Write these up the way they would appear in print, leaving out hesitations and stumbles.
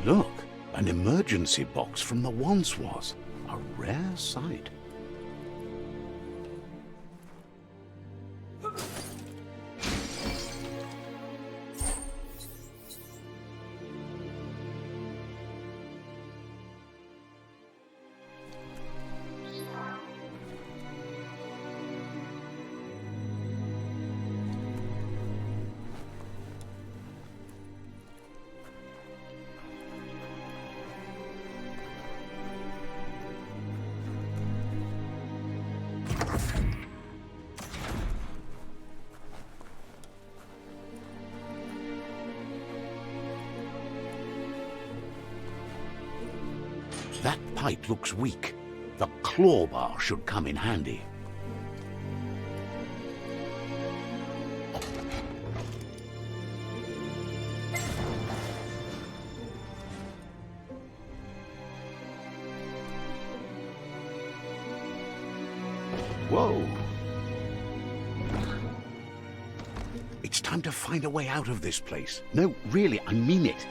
Look, an emergency box from the once was. A rare sight. That pipe looks weak. The claw bar should come in handy. Whoa! It's time to find a way out of this place. No, really, I mean it.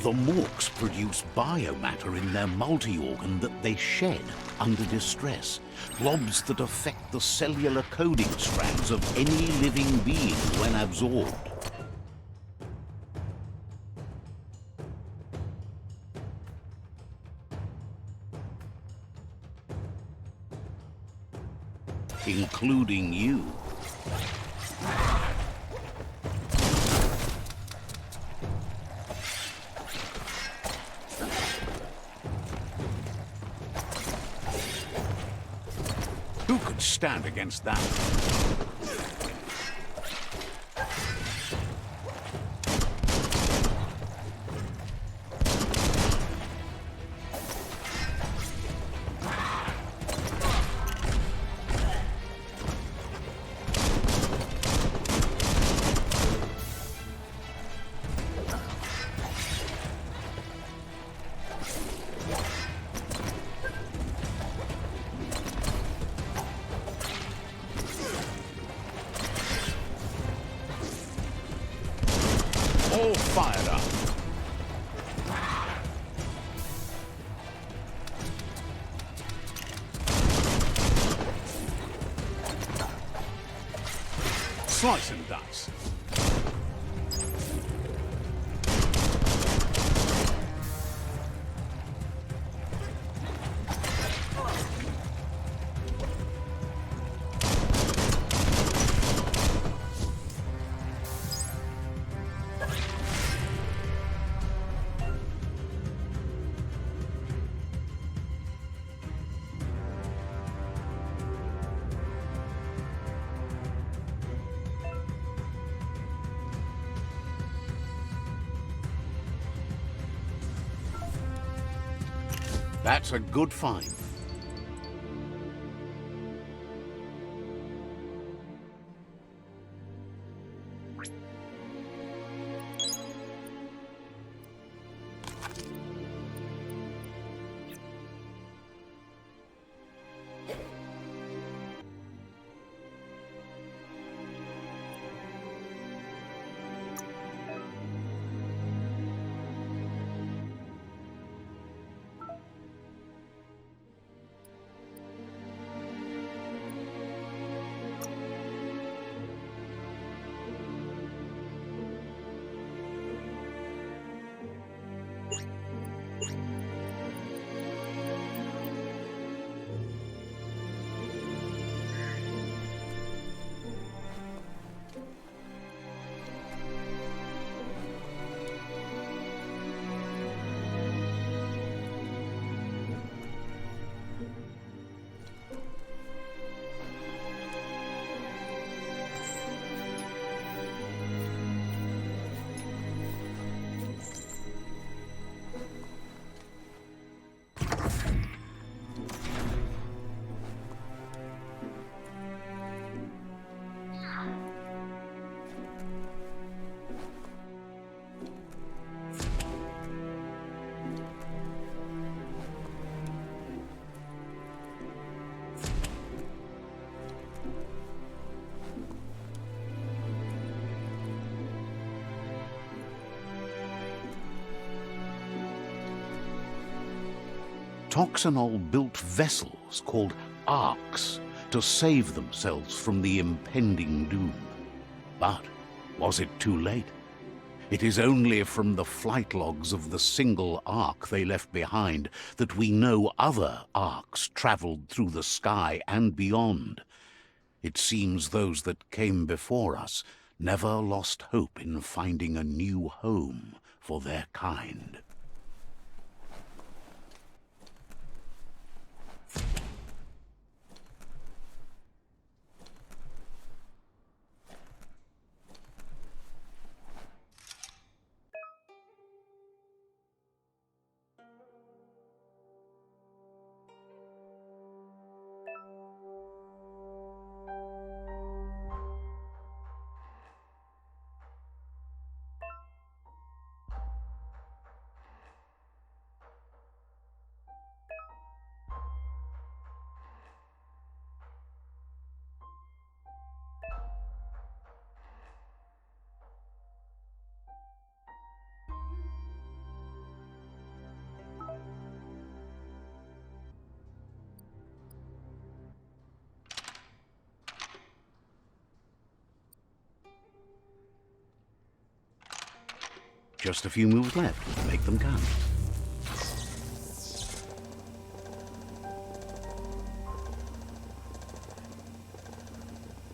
The Morks produce biomatter in their multi-organ that they shed under distress, blobs that affect the cellular coding strands of any living being when absorbed. Including you. Who could stand against that? All fired up. Slice and dice. That's a good find. Toxanol built vessels called arks to save themselves from the impending doom. But was it too late? It is only from the flight logs of the single ark they left behind that we know other arks traveled through the sky and beyond. It seems those that came before us never lost hope in finding a new home for their kind. Just a few moves left. Make them count.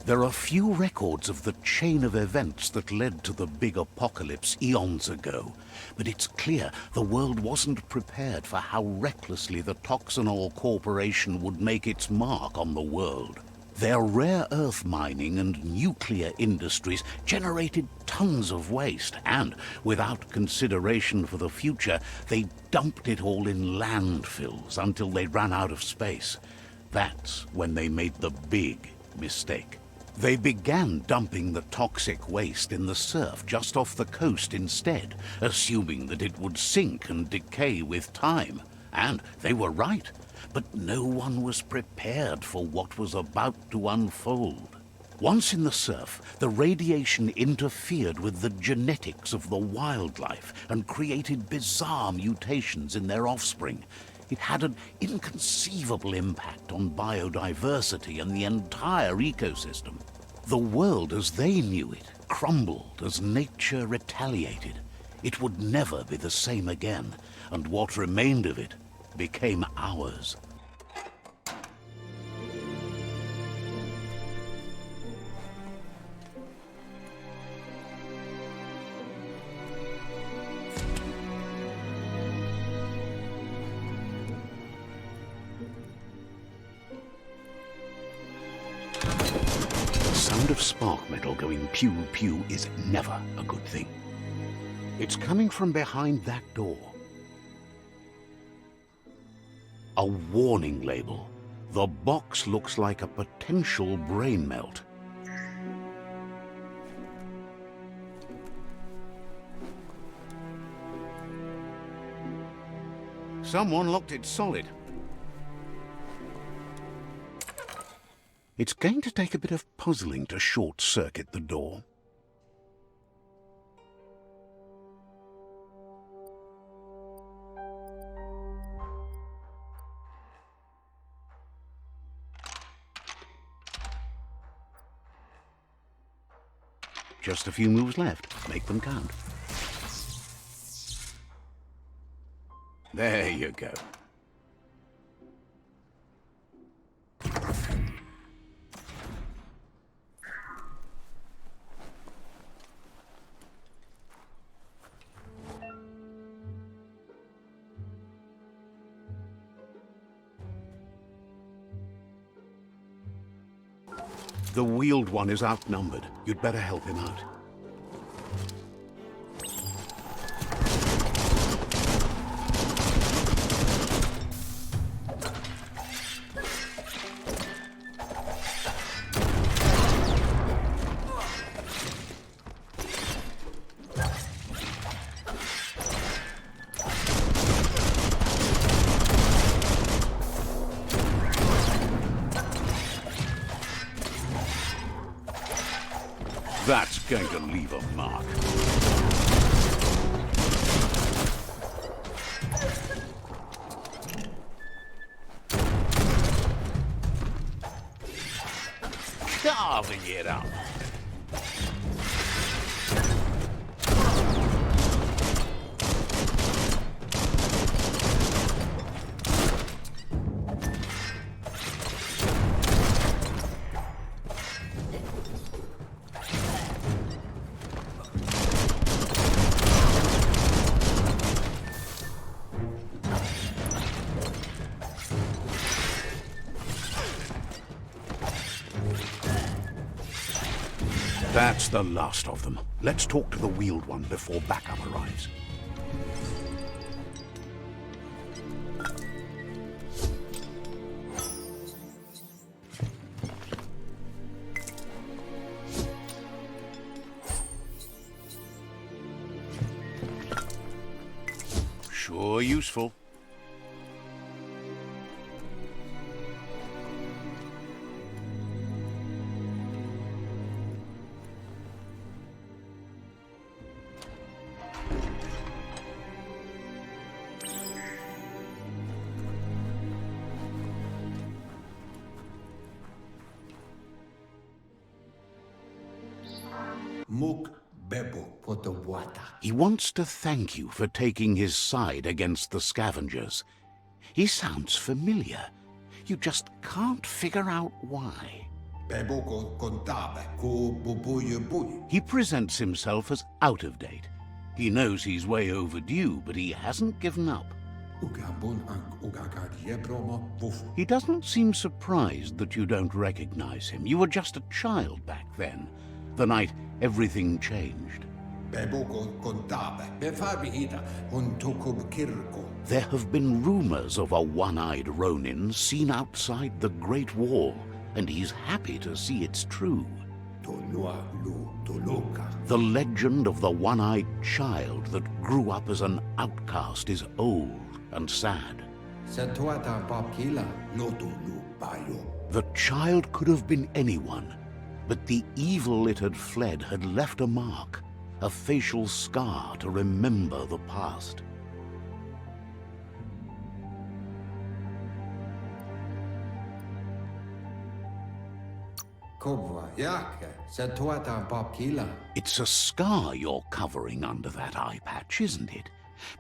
There are few records of the chain of events that led to the big apocalypse eons ago, but it's clear the world wasn't prepared for how recklessly the Toxanol Corporation would make its mark on the world. Their rare earth mining and nuclear industries generated tons of waste, and without consideration for the future, they dumped it all in landfills until they ran out of space. That's when they made the big mistake. They began dumping the toxic waste in the surf just off the coast instead, assuming that it would sink and decay with time. And they were right. But no one was prepared for what was about to unfold. Once in the surf, the radiation interfered with the genetics of the wildlife and created bizarre mutations in their offspring. It had an inconceivable impact on biodiversity and the entire ecosystem. The world as they knew it crumbled as nature retaliated. It would never be the same again, and what remained of it became ours. The sound of spark metal going pew-pew is never a good thing. It's coming from behind that door. A warning label. The box looks like a potential brain melt. Someone locked it solid. It's going to take a bit of puzzling to short-circuit the door. Just a few moves left. Make them count. There you go. The wheeled one is outnumbered. You'd better help him out. That's going to leave a mark. carving it up. That's the last of them. Let's talk to the wheeled one before backup arrives. Sure useful. He wants to thank you for taking his side against the scavengers. He sounds familiar. You just can't figure out why. He presents himself as out of date. He knows he's way overdue, but he hasn't given up. He doesn't seem surprised that you don't recognize him. You were just a child back then, the night everything changed. There have been rumors of a one-eyed Ronin seen outside the Great Wall, and he's happy to see it's true. The legend of the one-eyed child that grew up as an outcast is old and sad. The child could have been anyone, but the evil it had fled had left a mark, a facial scar to remember the past. It's a scar you're covering under that eye patch, isn't it?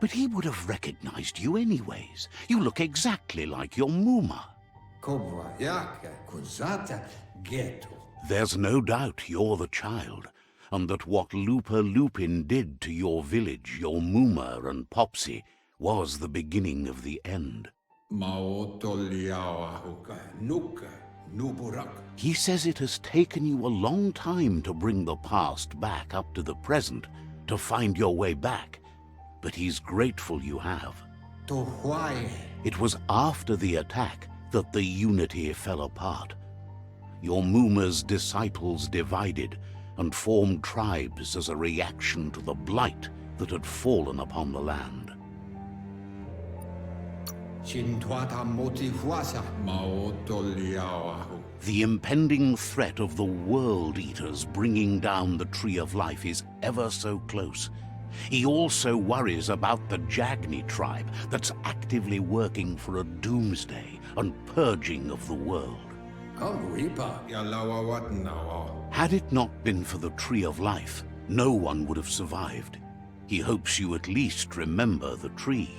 But he would have recognized you anyways. You look exactly like your Muma. There's no doubt you're the child, and that what Lupa Lupin did to your village, your Muma and Popsy, was the beginning of the end. He says it has taken you a long time to bring the past back up to the present, to find your way back, but he's grateful you have. It was after the attack that the unity fell apart. Your Muma's disciples divided and formed tribes as a reaction to the blight that had fallen upon the land. The impending threat of the World Eaters bringing down the Tree of Life is ever so close. He also worries about the Jagni tribe that's actively working for a doomsday and purging of the world. Had it not been for the Tree of Life, no one would have survived. He hopes you at least remember the tree.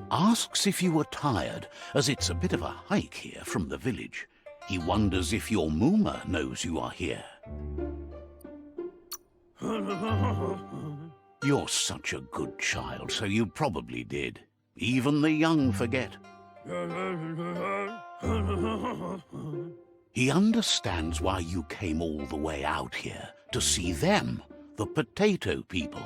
Asks if you were tired, as it's a bit of a hike here from the village. He wonders if your Muma knows you are here. You're such a good child, so you probably did. Even the young forget. He understands why you came all the way out here, to see them, the potato people.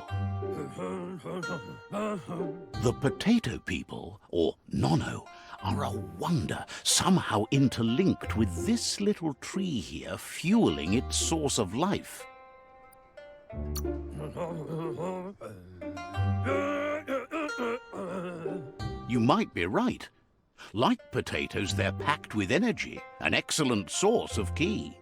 The potato people, or nono, are a wonder, somehow interlinked with this little tree here fueling its source of life. You might be right. Like potatoes, they're packed with energy, an excellent source of ki.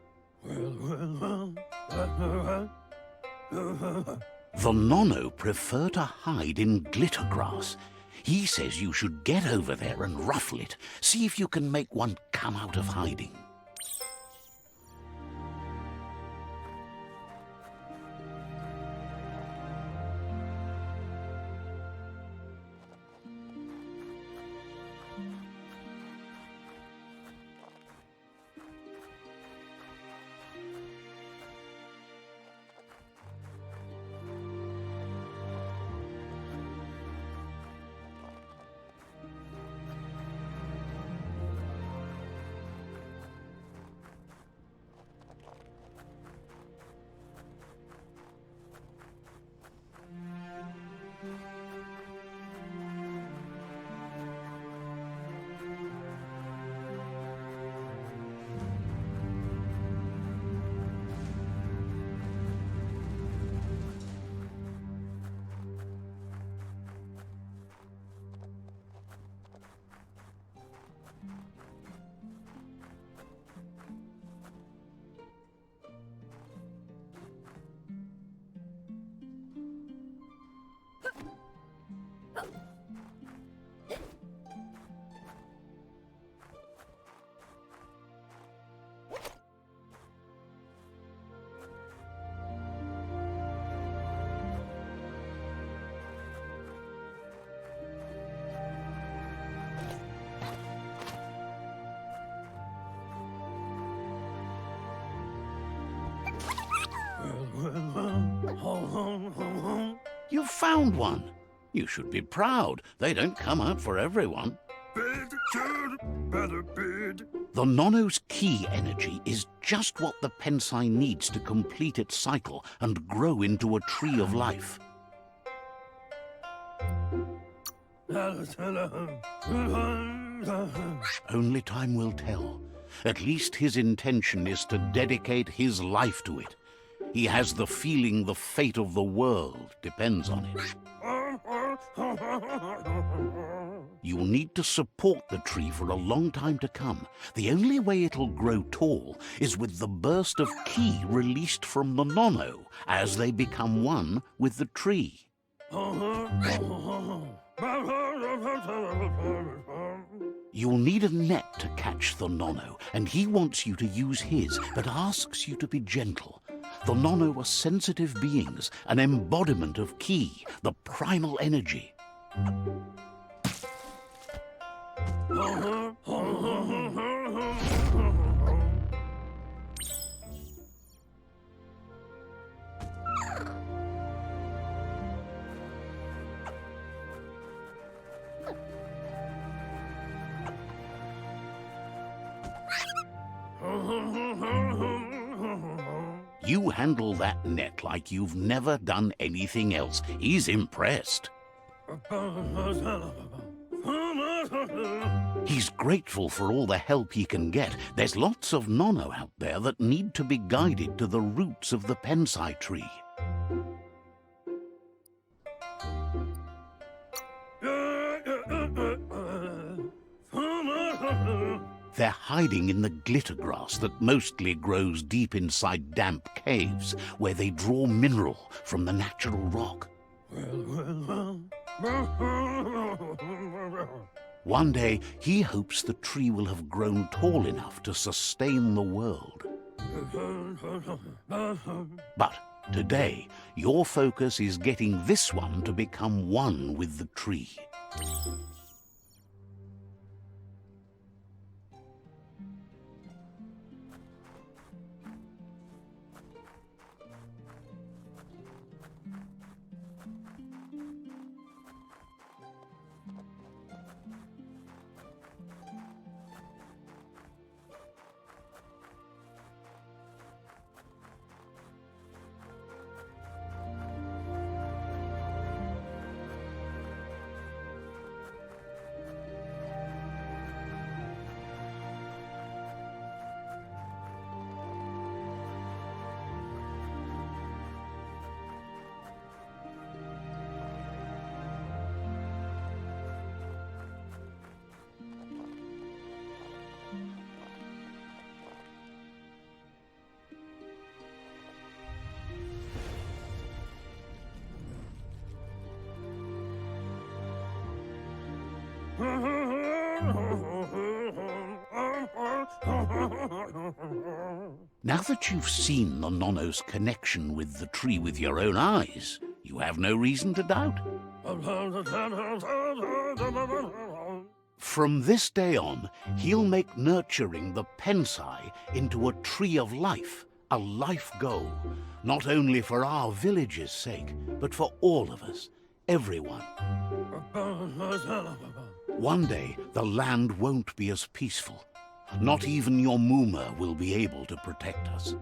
The nono prefer to hide in glitter grass. He says you should get over there and ruffle it. See if you can make one come out of hiding. You found one. You should be proud. They don't come out for everyone. The nono's ki energy is just what the pensai needs to complete its cycle and grow into a tree of life. Only time will tell. At least his intention is to dedicate his life to it. He has the feeling the fate of the world depends on it. You'll need to support the tree for a long time to come. The only way it'll grow tall is with the burst of ki released from the nono as they become one with the tree. You'll need a net to catch the nono, and he wants you to use his, but asks you to be gentle. The nono are sensitive beings, an embodiment of ki, the primal energy. You handle that net like you've never done anything else. He's impressed. He's grateful for all the help he can get. There's lots of nono out there that need to be guided to the roots of the pensai tree. They're hiding in the glitter grass that mostly grows deep inside damp caves, where they draw mineral from the natural rock. One day, he hopes the tree will have grown tall enough to sustain the world. But today, your focus is getting this one to become one with the tree. Now that you've seen the Nonno's connection with the tree with your own eyes, you have no reason to doubt. From this day on, he'll make nurturing the Pensai into a tree of life, a life goal, not only for our village's sake, but for all of us, everyone. One day, the land won't be as peaceful. Not even your Muma will be able to protect us.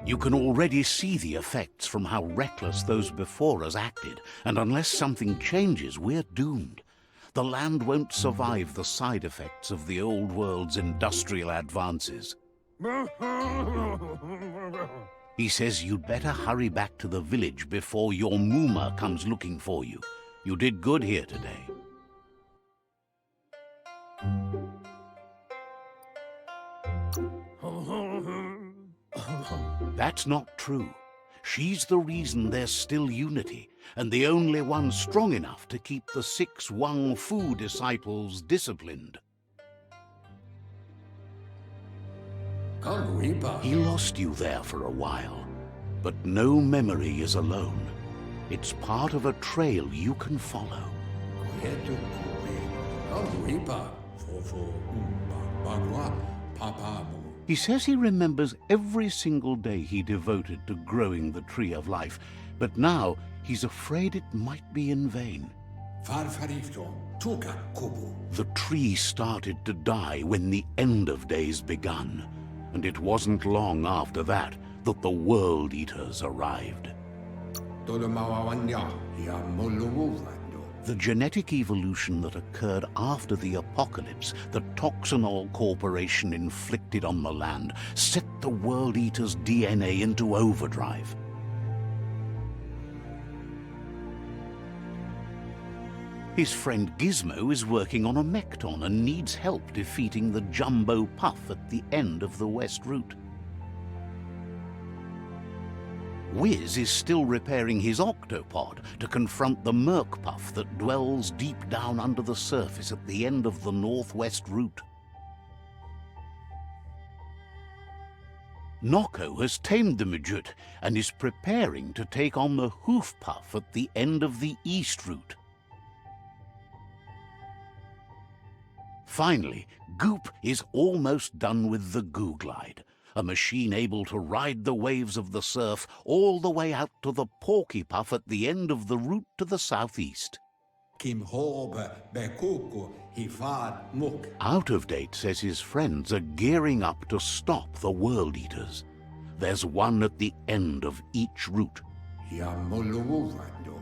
You can already see the effects from how reckless those before us acted, and unless something changes, we're doomed. The land won't survive the side effects of the old world's industrial advances. He says you'd better hurry back to the village before your Muma comes looking for you. You did good here today. That's not true. She's the reason there's still unity, and the only one strong enough to keep the 6 Wang Fu disciples disciplined. He lost you there for a while, but no memory is alone. It's part of a trail you can follow. He says he remembers every single day he devoted to growing the Tree of Life, but now he's afraid it might be in vain. The tree started to die when the end of days begun, and it wasn't long after that that the World Eaters arrived. The genetic evolution that occurred after the apocalypse that Toxanol Corporation inflicted on the land set the World Eaters' DNA into overdrive. His friend Gizmo is working on a Mekton and needs help defeating the Jumbo Puff at the end of the West Route. Wiz is still repairing his octopod to confront the Merc Puff that dwells deep down under the surface at the end of the Northwest Route. Noko has tamed the Midget and is preparing to take on the Hoof Puff at the end of the East Route. Finally, Goop is almost done with the Goo Glide, a machine able to ride the waves of the surf all the way out to the Porky Puff at the end of the route to the southeast. Out of Date says his friends are gearing up to stop the World Eaters. There's one at the end of each route.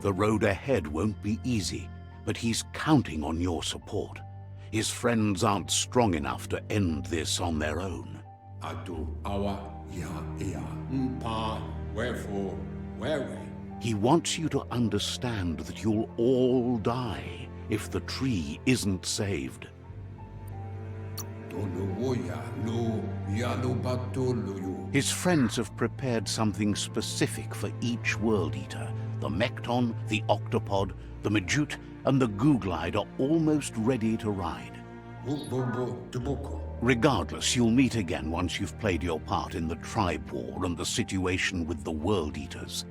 The road ahead won't be easy, but he's counting on your support. His friends aren't strong enough to end this on their own. He wants you to understand that you'll all die if the tree isn't saved. His friends have prepared something specific for each World Eater. The Mekton, the Octopod, the Midget, and the Goo Glide are almost ready to ride. Regardless, you'll meet again once you've played your part in the tribe war and the situation with the World Eaters.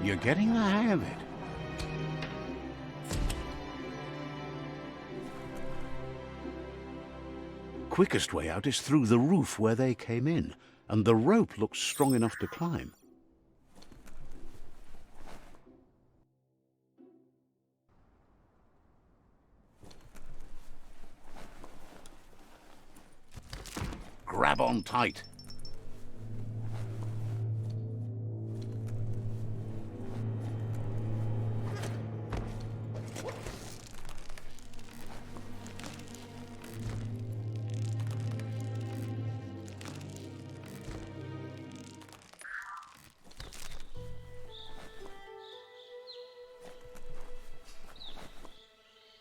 You're getting the hang of it. Quickest way out is through the roof where they came in, and the rope looks strong enough to climb. Grab on tight.